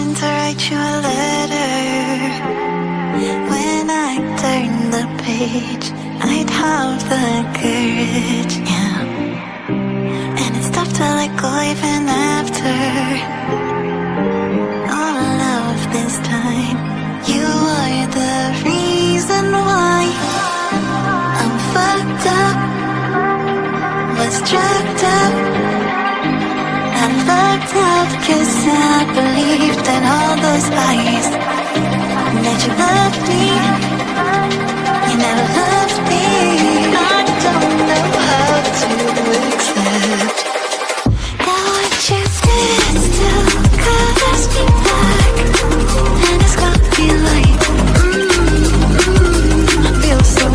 going to write you a letter. When I turn the page, I'd have the courage, yeah. And it's tough to let go even after all of this time. You are the reason why I'm fucked up, was drugged up. I looked up 'cause I believed in all those lies, that you loved me, you never loved me. I don't know how to accept that what you did still covers me back, and it's got me like, I feel so,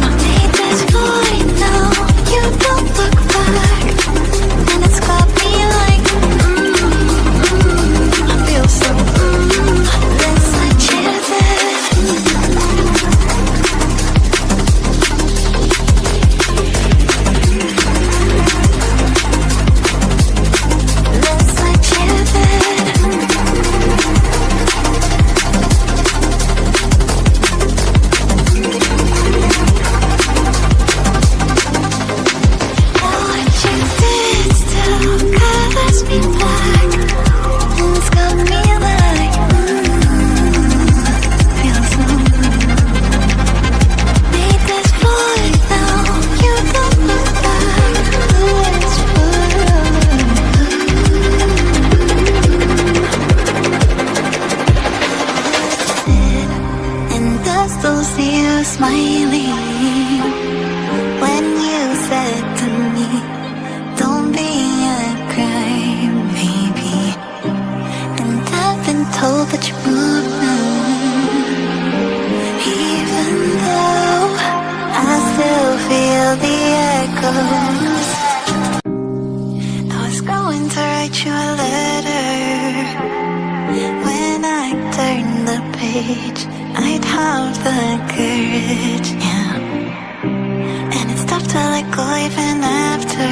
I made this void now, you don't look back, and it's got me like, I feel so, that's what you did. That's what you did. What you did still covers me black, and it's got me like, feel so, made this void now, you don't look back, it's and I still see you smiling when you said to me, don't be a crime, baby. And I've been told that you moved on, even though I still feel the echoes. I was going to write you a letter. When I turn the page, I'd have the courage, yeah. And it's tough to let go even after